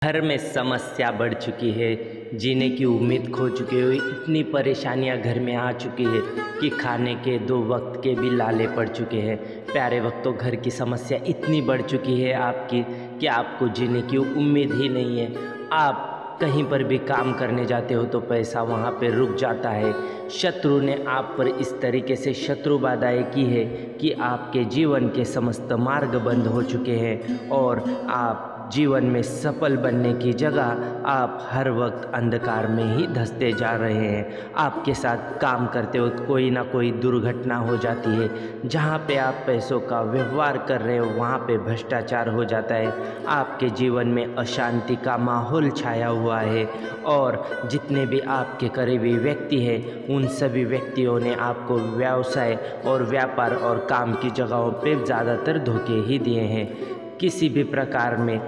घर में समस्या बढ़ चुकी है, जीने की उम्मीद खो चुकी है, इतनी परेशानियां घर में आ चुकी है कि खाने के 2 वक्त के भी लाले पड़ चुके हैं। प्यारे वक्तों, घर की समस्या इतनी बढ़ चुकी है आपकी कि आपको जीने की उम्मीद ही नहीं है। आप कहीं पर भी काम करने जाते हो तो पैसा वहाँ पे रुक जाता है। शत्रु ने आप पर इस तरीके से शत्रु बाधाएं की है कि आपके जीवन के समस्त मार्ग बंद हो चुके हैं और आप जीवन में सफल बनने की जगह आप हर वक्त अंधकार में ही धंसते जा रहे हैं। आपके साथ काम करते वक्त कोई ना कोई दुर्घटना हो जाती है। जहाँ पे आप पैसों का व्यवहार कर रहे हो वहाँ पे भ्रष्टाचार हो जाता है। आपके जीवन में अशांति का माहौल छाया हुआ है और जितने भी आपके करीबी व्यक्ति हैं उन सभी व्यक्तियों ने आपको व्यवसाय और व्यापार और काम की जगहों पे ज़्यादातर धोखे ही दिए हैं। किसी भी प्रकार में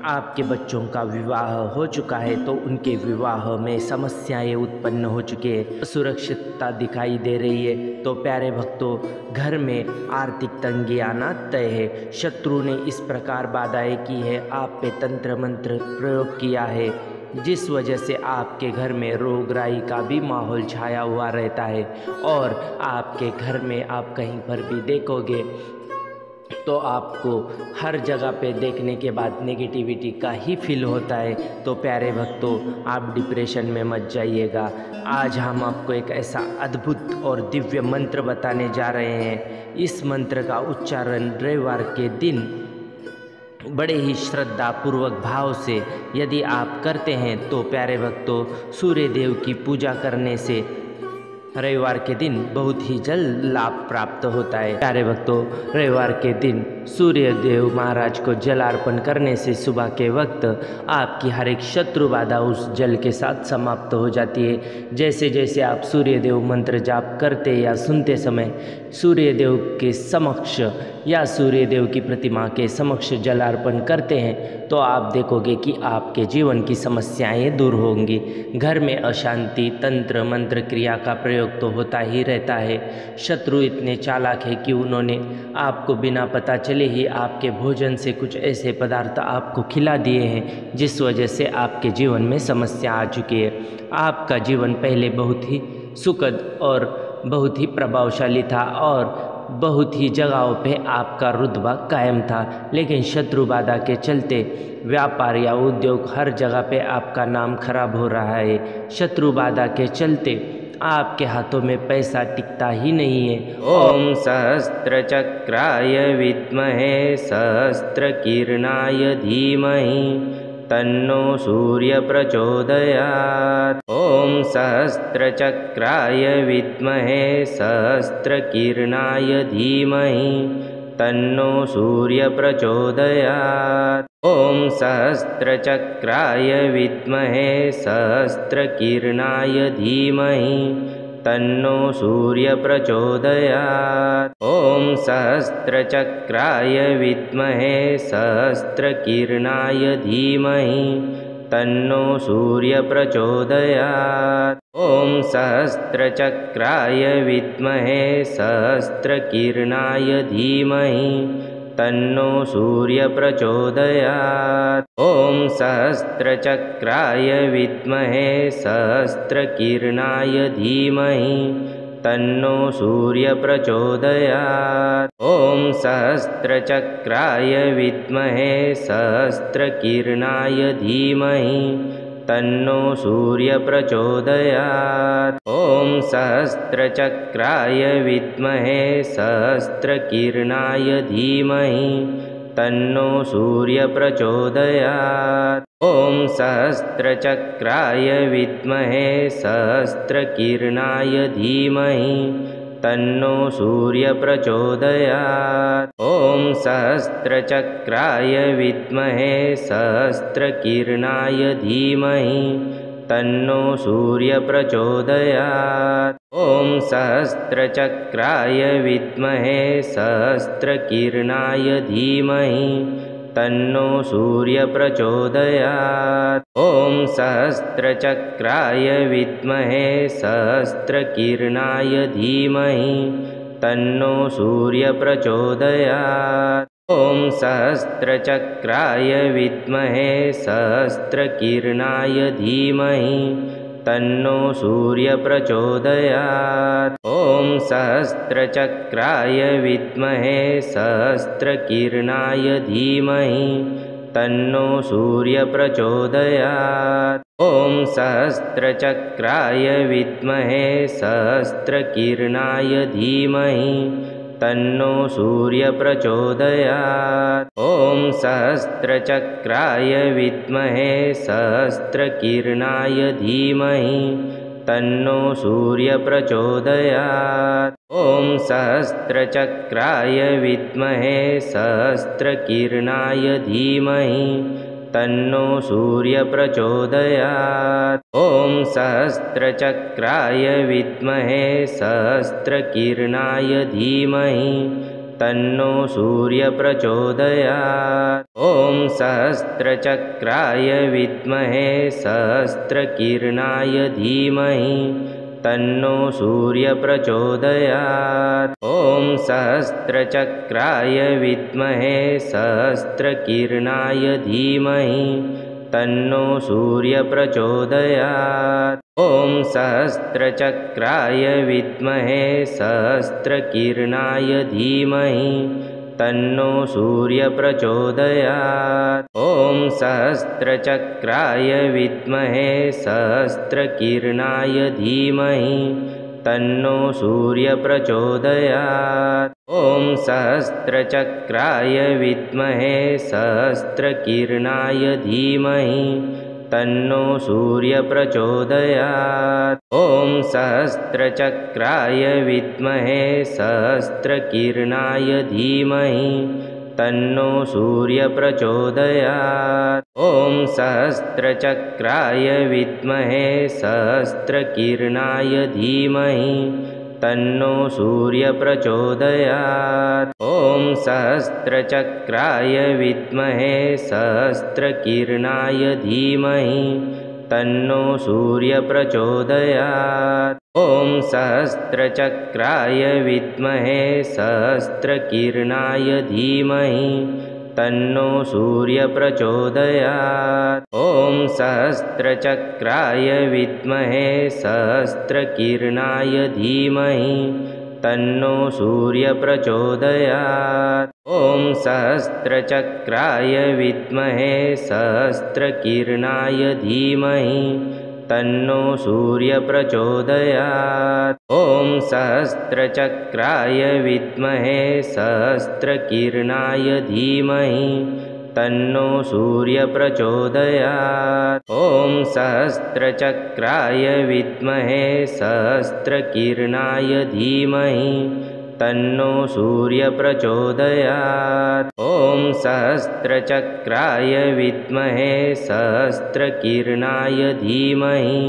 आपके बच्चों का विवाह हो चुका है तो उनके विवाह में समस्याएं उत्पन्न हो चुकी है, असुरक्षितता दिखाई दे रही है। तो प्यारे भक्तों, घर में आर्थिक तंगी आना तय है। शत्रु ने इस प्रकार बाधाएं की है, आप पे तंत्र मंत्र प्रयोग किया है, जिस वजह से आपके घर में रोगराई का भी माहौल छाया हुआ रहता है। और आपके घर में आप कहीं पर भी देखोगे तो आपको हर जगह पे देखने के बाद नेगेटिविटी का ही फील होता है। तो प्यारे भक्तों, आप डिप्रेशन में मत जाइएगा। आज हम आपको एक ऐसा अद्भुत और दिव्य मंत्र बताने जा रहे हैं। इस मंत्र का उच्चारण रविवार के दिन बड़े ही श्रद्धा पूर्वक भाव से यदि आप करते हैं तो प्यारे भक्तों, सूर्य देव की पूजा करने से रविवार के दिन बहुत ही जल्द लाभ प्राप्त होता है। प्यारे भक्तों, रविवार के दिन सूर्य देव महाराज को जल अर्पण करने से सुबह के वक्त आपकी हर एक शत्रु बाधा उस जल के साथ समाप्त हो जाती है। जैसे जैसे आप सूर्य देव मंत्र जाप करते या सुनते समय सूर्य देव के समक्ष या सूर्य देव की प्रतिमा के समक्ष जल अर्पण करते हैं तो आप देखोगे कि आपके जीवन की समस्याएं दूर होंगी। घर में अशांति, तंत्र मंत्र क्रिया का प्रयोग तो होता ही रहता है। शत्रु इतने चालाक है कि उन्होंने आपको बिना पता चले ही आपके भोजन से कुछ ऐसे पदार्थ आपको खिला दिए हैं जिस वजह से आपके जीवन में समस्या आ चुकी है। आपका जीवन पहले बहुत ही सुखद और बहुत ही प्रभावशाली था और बहुत ही जगहों पे आपका रुतबा कायम था, लेकिन शत्रु बाधा के चलते व्यापार या उद्योग हर जगह पे आपका नाम खराब हो रहा है। शत्रु बाधा के चलते आपके हाथों में पैसा टिकता ही नहीं है। ओम सहस्त्रचक्राय विद्महे सहस्त्रकिरणाय धीमहि तन्नो सूर्य प्रचोदयात्। ओम सहस्त्रचक्राय विद्महे सहस्त्रकिरणाय धीमहि तन्नो सूर्य प्रचोदयात्। ओम सहस्त्रचक्राय विद्महे सहस्त्रकिरणाय धीमहि तन्नो सूर्य प्रचोदयात्। ओम सहस्त्रचक्राय विद्महे सहस्त्रकिरणाय धीमहि तन्नो सूर्य प्रचोदयात्। ओम सहस्त्रचक्राय विद्महे सहस्त्रकिरणाय धीमहि तन्नो सूर्य प्रचोदयात्। ओम सहस्त्रचक्राय विद्महे सहस्त्रकिरणाय धीमहि तन्नो सूर्य प्रचोदयात्। ओम सहस्त्रचक्राय विद्महे सहस्त्रकिरणाय धीमहि तन्नो सूर्य प्रचोदयात्। ओम सहस्त्रचक्राय विद्महे सहस्त्रकिरणाय धीमहि तन्नो सूर्य प्रचोदयात्। ओम सहस्त्रचक्राय विद्महे सहस्त्रकिरणाय धीमहि तन्नो सूर्य प्रचोदयात्। ओम सहस्त्रचक्राय विद्महे सहस्त्रकिरणाय धीमहि तन्नो सूर्य प्रचोदयात्। ओम सहस्त्रचक्राय विद्महे सहस्त्रकिरणाय धीमहि तन्नो सूर्य प्रचोदयात्। ओम सहस्त्रचक्राय विद्महे सहस्त्रकिरणाय धीमहि तन्नो सूर्य प्रचोदयात्। ॐ सहस्रचक्राय विद्महे सहस्रकिरणाय धीमहि तन्नो सूर्यः प्रचोदयात्। ॐ सहस्रचक्राय विद्महे सहस्रकिरणाय धीमहि तन्नो सूर्यः प्रचोदयात्। ॐ सहस्रचक्राय विद्महे सहस्रकिरणाय धीमहि तन्नो सूर्यः प्रचोदयात्। ॐ सहस्रचक्राय विद्महे सहस्रकिरणाय धीमहि तन्नो सूर्यः प्रचोदयात्। ॐ सहस्रचक्राय विद्महे सहस्रकिरणाय धीमहि तन्नो सूर्यः प्रचोदयात्। ॐ सहस्रचक्राय विद्महे सहस्रकिरणाय धीमहि तन्नो सूर्यः प्रचोदयात्। ॐ सहस्रचक्राय विद्महे सहस्रकिरणाय धीमहि तन्नो सूर्यः प्रचोदयात्। ॐ सहस्रचक्राय विद्महे सहस्रकिरणाय धीमहि तन्नो सूर्यः प्रचोदयात्। ॐ सहस्रचक्राय विद्महे सहस्रकिरणाय धीमहि तन्नो सूर्यः प्रचोदयात्। ॐ सहस्रचक्राय विद्महे सहस्रकिरणाय धीमहि तन्नो सूर्यः प्रचोदयात्। ॐ सहस्रचक्राय विद्महे सहस्रकिरणाय धीमहि तन्नो सूर्यः प्रचोदयात्। ॐ सहस्रचक्राय विद्महे सहस्रकिरणाय धीमहि तन्नो सूर्यः प्रचोदयात्। ॐ सहस्रचक्राय विद्महे सहस्रकिरणाय धीमहि तन्नो सूर्यः प्रचोदयात्। ॐ सहस्रचक्राय विद्महे सहस्रकिरणाय धीमहि तन्नो सूर्यः प्रचोदयात्। ॐ सहस्रचक्राय विद्महे सहस्रकिरणाय धीमहि तन्नो सूर्यः प्रचोदयात्। ॐ सहस्रचक्राय विद्महे सहस्रकिरणाय धीमहि तन्नो सूर्यः प्रचोदयात्। ॐ सहस्रचक्राय विद्महे सहस्रकिरणाय धीमहि तन्नो सूर्यः प्रचोदयात्। ॐ सहस्रचक्राय विद्महे सहस्रकिरणाय धीमहि तन्नो सूर्यः प्रचोदयात्। ॐ सहस्रचक्राय विद्महे सहस्रकिरणाय धीमहि तन्नो सूर्यः प्रचोदयात्। ॐ सहस्रचक्राय विद्महे सहस्रकिरणाय धीमहि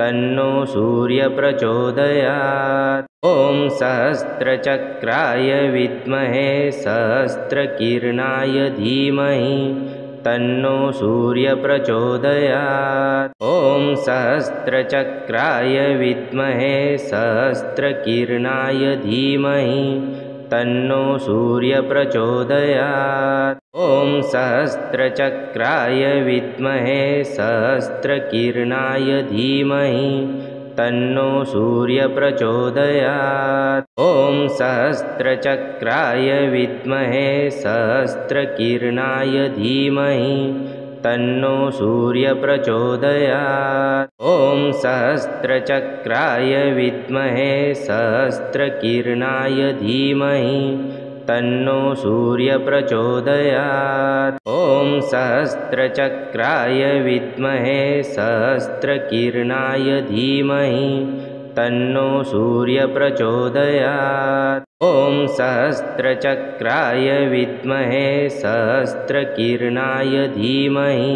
तन्नो सूर्यः प्रचोदयात्। ॐ सहस्रचक्राय विद्महे सहस्रकिरणाय धीमहि तन्नो सूर्यः प्रचोदयात्। ॐ सहस्रचक्राय विद्महे सहस्रकिरणाय धीमहि तन्नो सूर्यः प्रचोदयात्। ॐ सहस्रचक्राय विद्महे सहस्रकिरणाय धीमहि तन्नो सूर्यः प्रचोदयात्। ॐ सहस्रचक्राय विद्महे सहस्रकिरणाय धीमहि तन्नो सूर्यः प्रचोदयात्। ॐ सहस्रचक्राय विद्महे सहस्रकिरणाय धीमहि तन्नो सूर्यः प्रचोदयात्। ॐ सहस्रचक्राय विद्महे सहस्रकिरणाय धीमहि तन्नो सूर्यः प्रचोदयात्। ॐ सहस्रचक्राय विद्महे सहस्रकिरणाय धीमहि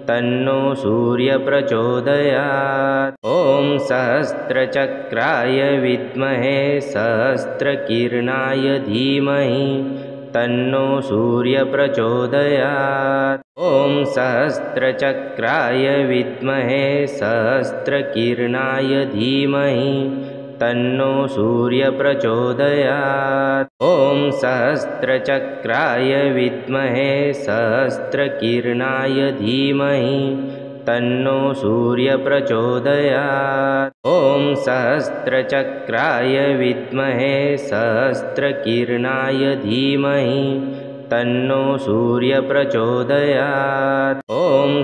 तन्नो सूर्यः प्रचोदयात्। ॐ सहस्रचक्राय विद्महे सहस्रकिरणाय धीमहि तन्नो सूर्यः प्रचोदयात्। ॐ सहस्रचक्राय विद्महे सहस्रकिरणाय धीमहि तन्नो सूर्यप्रचोदयात्। ॐ सहस्रचक्राय विद्महे सहस्रकिरणाय धीमहि तन्नो सूर्यप्रचोदयात्। ॐ सहस्रचक्राय विद्महे सहस्रकिरणाय धीमहि तन्नो सूर्यप्रचोदयात्। ॐ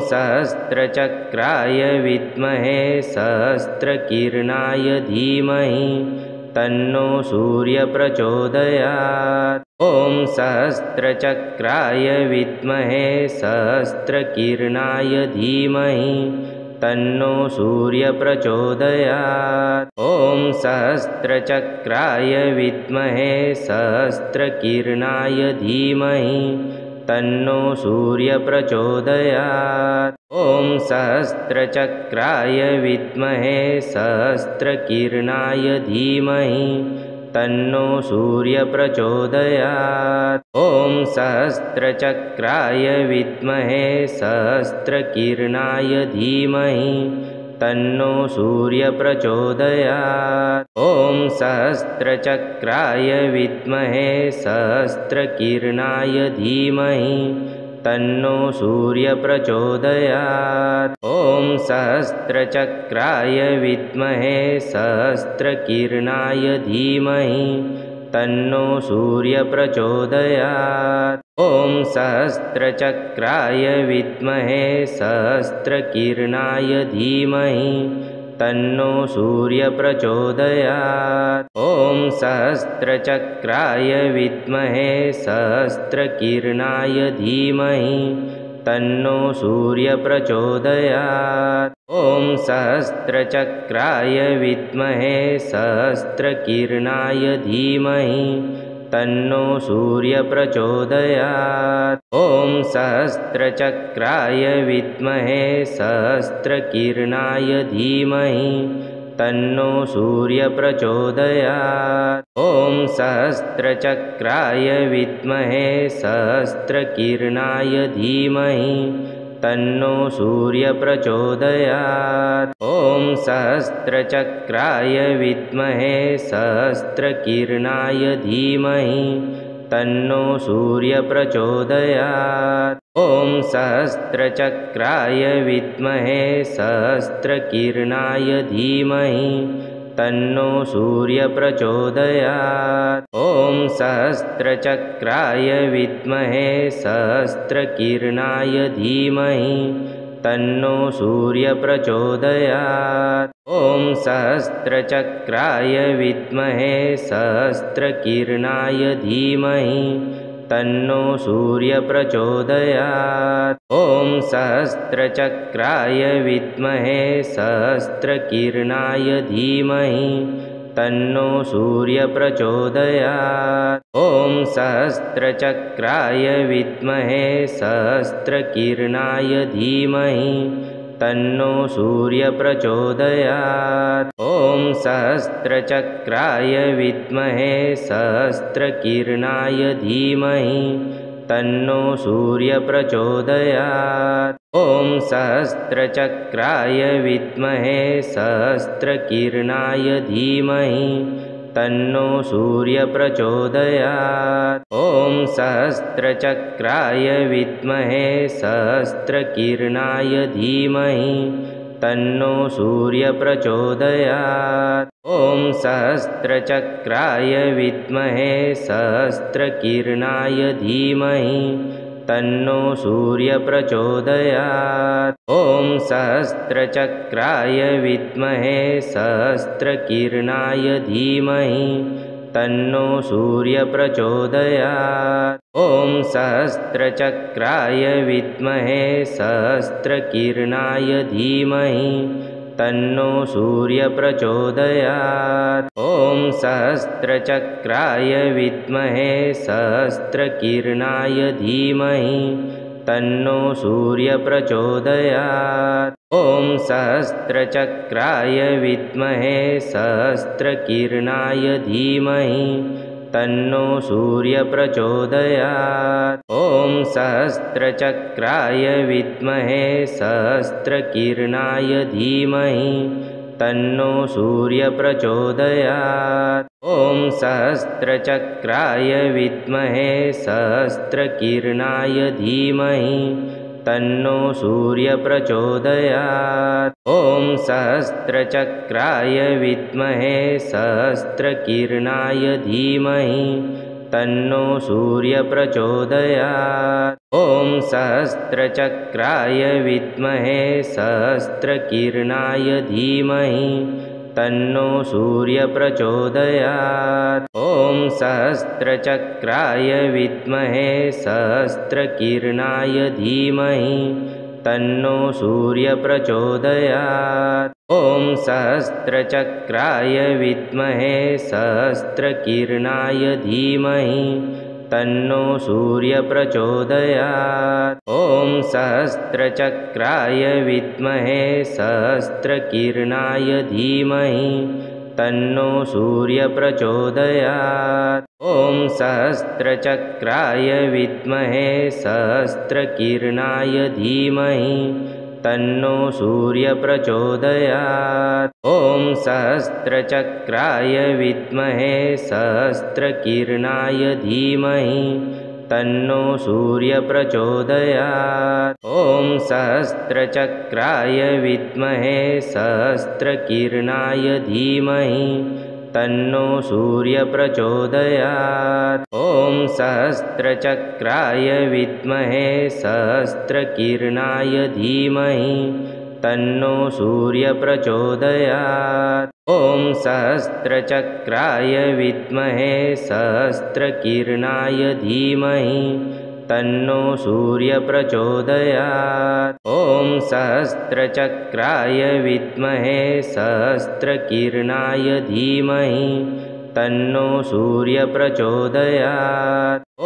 सहस्रचक्राय विद्महे सहस्रकिरणाय धीमहि तन्नो सूर्यप्रचोदयात्। ॐ सहस्रचक्राय विद्महे सहस्रकिरणाय धीमहि तन्नो सूर्यप्रचोदयात्। ॐ सहस्रचक्राय विद्महे सहस्रकिरणाय धीमहि तन्नो सूर्यप्रचोदयात्। ॐ सहस्रचक्राय विद्महे सहस्रकिरणाय धीमहि तन्नो सूर्यप्रचोदयात्। ॐ सहस्रचक्राय विद्महे सहस्रकिरणाय धीमहि तन्नो सूर्यप्रचोदयात्। ॐ सहस्रचक्राय विद्महे सहस्रकिरणाय धीमहि तन्नो सूर्यप्रचोदयात्। ॐ सहस्रचक्राय विद्महे सहस्रकिरणाय धीमहि तन्नो सूर्यप्रचोदयात्। ॐ सहस्रचक्राय विद्महे सहस्रकिरणाय धीमहि तन्नो सूर्यप्रचोदयात्। ॐ सहस्रचक्राय विद्महे सहस्रकिरणाय धीमहि तन्नो सूर्यप्रचोदयात्। ॐ सहस्रचक्राय विद्महे सहस्रकिरणाय धीमहि तन्नो सूर्यप्रचोदयात्। ॐ सहस्रचक्राय विद्महे सहस्रकिरणाय धीमहि तन्नो सूर्यप्रचोदयात्। ॐ सहस्रचक्राय विद्महे सहस्रकिरणाय धीमहि तन्नो सूर्यप्रचोदयात्। ॐ सहस्रचक्राय विद्महे सहस्रकिरणाय धीमहि तन्नो सूर्यप्रचोदयात्। ॐ सहस्रचक्राय विद्महे सहस्रकिरणाय धीमहि तन्नो सूर्यप्रचोदयात्। ॐ सहस्रचक्राय विद्महे सहस्रकिरणाय धीमहि तन्नो सूर्यप्रचोदयात्। ॐ सहस्रचक्राय विद्महे सहस्रकिरणाय धीमहि तन्नो सूर्यप्रचोदयात्। ॐ सहस्रचक्राय विद्महे सहस्रकिरणाय धीमहि तन्नो सूर्यप्रचोदयात्। ॐ सहस्रचक्राय विद्महे सहस्रकिरणाय धीमहि तन्नो सूर्यप्रचोदयात्। ॐ सहस्रचक्राय विद्महे सहस्रकिरणाय धीमहि तन्नो सूर्यप्रचोदयात्। ॐ सहस्रचक्राय विद्महे सहस्रकिरणाय धीमहि तन्नो सूर्यप्रचोदयात्। ॐ सहस्रचक्राय विद्महे सहस्रकिरणाय धीमहि तन्नो सूर्यप्रचोदयात्। ॐ सहस्रचक्राय विद्महे सहस्रकिरणाय धीमहि तन्नो सूर्यप्रचोदयात्। ॐ सहस्रचक्राय विद्महे सहस्रकिरणाय धीमहि तन्नो सूर्यप्रचोदयात्। ॐ सहस्रचक्राय विद्महे सहस्रकिरणाय धीमहि तन्नो सूर्यप्रचोदयात्। ॐ सहस्रचक्राय विद्महे सहस्रकिरणाय धीमहि तन्नो सूर्यप्रचोदयात्। ॐ सहस्रचक्राय विद्महे सहस्रकिरणाय धीमहि तन्नो सूर्यप्रचोदयात्। ॐ सहस्रचक्राय विद्महे सहस्रकिरणाय धीमहि तन्नो सूर्यप्रचोदयात्। ॐ सहस्रचक्राय विद्महे सहस्रकिरणाय धीमहि तन्नो सूर्यप्रचोदयात्। ॐ सहस्रचक्राय विद्महे सहस्रकिरणाय धीमहि तन्नो सूर्यप्रचोदयात्। ॐ सहस्रचक्राय विद्महे सहस्रकिरणाय धीमहि तन्नो सूर्यप्रचोदयात्। ॐ सहस्रचक्राय विद्महे सहस्रकिरणाय धीमहि तन्नो सूर्यप्रचोदयात्। ॐ सहस्रचक्राय विद्महे सहस्रकिरणाय धीमहि तन्नो सूर्यप्रचोदयात्। ॐ सहस्रचक्राय विद्महे सहस्रकिरणाय धीमहि तन्नो सूर्यप्रचोदयात्। ॐ सहस्रचक्राय विद्महे सहस्रकिरणाय धीमहि तन्नो सूर्यप्रचोदयात्। ॐ सहस्रचक्राय विद्महे सहस्रकिरणाय धीमहि तन्नो सूर्यप्रचोदयात्। ॐ सहस्रचक्राय विद्महे सहस्रकिरणाय धीमहि तन्नो सूर्यप्रचोदयात्। ॐ सहस्रचक्राय विद्महे सहस्रकिरणाय धीमहि तन्नो सूर्यप्रचोदयात्। ॐ सहस्रचक्राय विद्महे सहस्रकिरणाय धीमहि तन्नो सूर्यप्रचोदयात्। ॐ सहस्रचक्राय विद्महे सहस्रकिरणाय धीमहि तन्नो सूर्यप्रचोदयात्।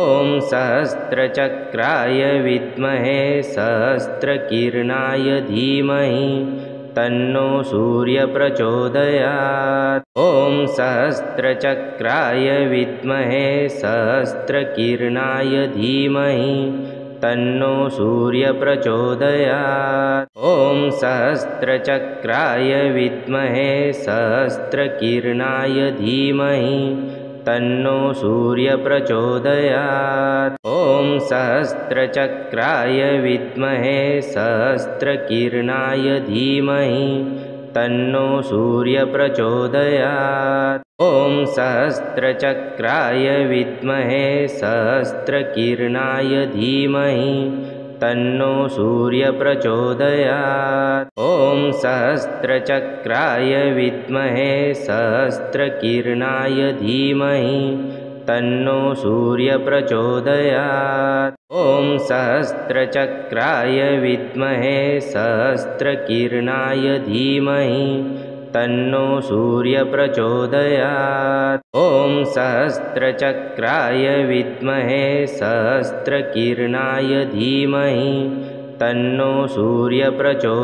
ॐ सहस्रचक्राय विद्महे सहस्रकिरणाय धीमहि तन्नो सूर्यप्रचोदयात्। ॐ सहस्रचक्राय विद्महे सहस्रकिरणाय धीमहि तन्नो सूर्यप्रचोदयात्। ॐ सहस्रचक्राय विद्महे सहस्रकिरणाय धीमहि तन्नो सूर्यप्रचोदयात्। ॐ सहस्रचक्राय विद्महे सहस्रकिरणाय धीमहि तन्नो सूर्यप्रचोदयात्। ॐ सहस्रचक्राय विद्महे सहस्रकिरणाय धीमहि तन्नो सूर्यप्रचोदयात्। ॐ सहस्रचक्राय विद्महे सहस्रकिरणाय धीमहि तन्नो सूर्यप्रचोदयात्। ॐ सहस्रचक्राय विद्महे सहस्रकिरणाय धीमहि तन्नो सूर्यप्रचोदयात्। ॐ सहस्रचक्राय विद्महे सहस्रकिरणाय धीमहि तन्नो सूर्यप्रचोदयात्।